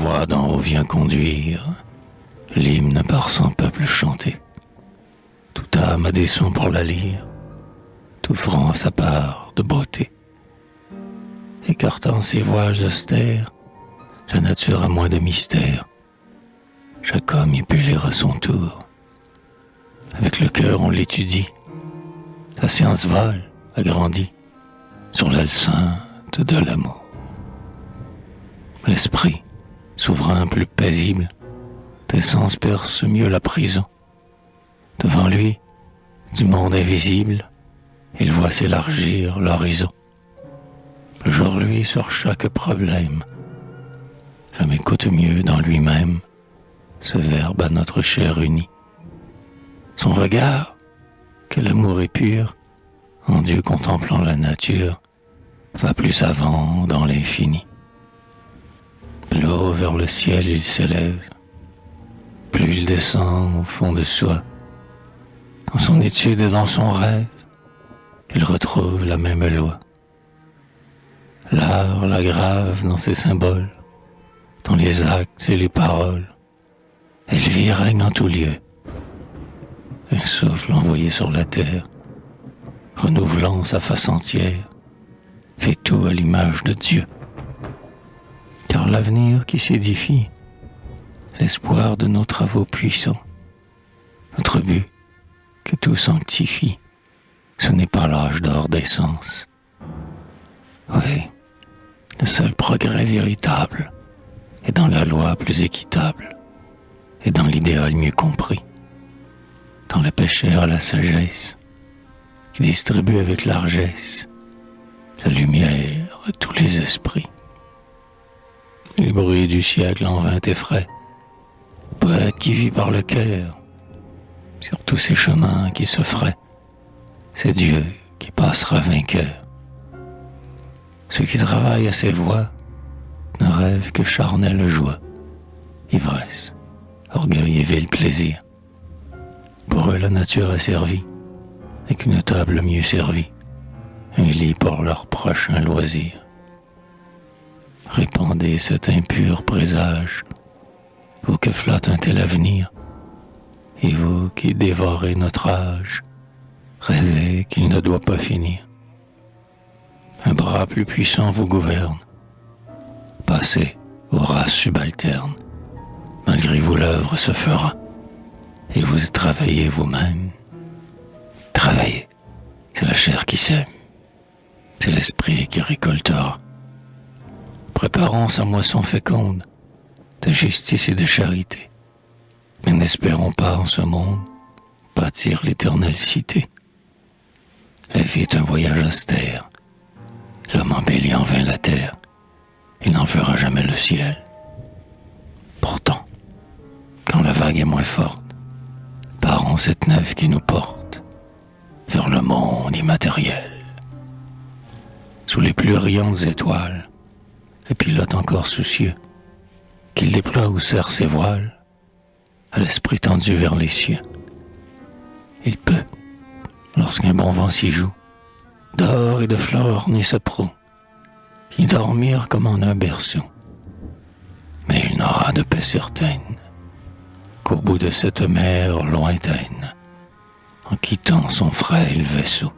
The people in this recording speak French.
voix d'en haut vient conduire l'hymne par son peuple chanté. Toute âme a des sons pour la lire, tout franc a sa part de beauté. Écartant ses voiles austères, la nature a moins de mystère. Chaque homme y peut lire à son tour. Avec le cœur on l'étudie, la science vole, agrandit, sur l'aile sainte de l'amour. L'esprit, souverain plus paisible, des sens perce mieux la prison. Devant lui, du monde invisible, il voit s'élargir l'horizon. Le jour lui sur chaque problème, l'homme écoute mieux dans lui-même ce verbe à notre chair unie. Son regard, que l'amour est pur, en Dieu contemplant la nature, va plus avant dans l'infini. Plus haut vers le ciel il s'élève, plus il descend au fond de soi. Dans son étude et dans son rêve, il retrouve la même loi. L'art la grave dans ses symboles, dans les actes et les paroles. Elle vit et règne en tout lieu. Un souffle envoyé sur la terre, renouvelant sa face entière, fait tout à l'image de Dieu. Car l'avenir qui s'édifie, l'espoir de nos travaux puissants, notre but que tout sanctifie, ce n'est pas l'âge d'or des sens. Oui, le seul progrès véritable est dans la loi plus équitable et dans l'idéal mieux compris, dans le pécheur la sagesse qui distribue avec largesse la lumière à tous les esprits. Les bruits du siècle en vain effraient, poète qui vit par le cœur, sur tous ces chemins qui se feraient, c'est Dieu qui passera vainqueur. Ceux qui travaillent à ses voies ne rêvent que charnelle joie, ivresse, orgueil et vil plaisir. Pour eux la nature a servi, et qu'une table mieux servie, un lit pour leur prochain loisir. Répandez cet impur présage, vous que flatte un tel avenir, et vous qui dévorez notre âge, rêvez qu'il ne doit pas finir. Un bras plus puissant vous gouverne, passez aux races subalternes, malgré vous l'œuvre se fera, et vous travaillez vous-même. Travaillez, c'est la chair qui sème, c'est l'esprit qui récoltera. Préparons sa moisson féconde de justice et de charité, mais n'espérons pas en ce monde bâtir l'éternelle cité. La vie est un voyage austère, l'homme embellit en vain la terre, il n'en fera jamais le ciel. Pourtant, quand la vague est moins forte, parons cette nef qui nous porte vers le monde immatériel. Sous les plus riantes étoiles, le pilote encore soucieux, qu'il déploie ou serre ses voiles, à l'esprit tendu vers les cieux. Il peut, lorsqu'un bon vent s'y joue, d'or et de fleurs orner ce proue, y dormir comme en un berceau. Mais il n'aura de paix certaine qu'au bout de cette mer lointaine, en quittant son frêle vaisseau.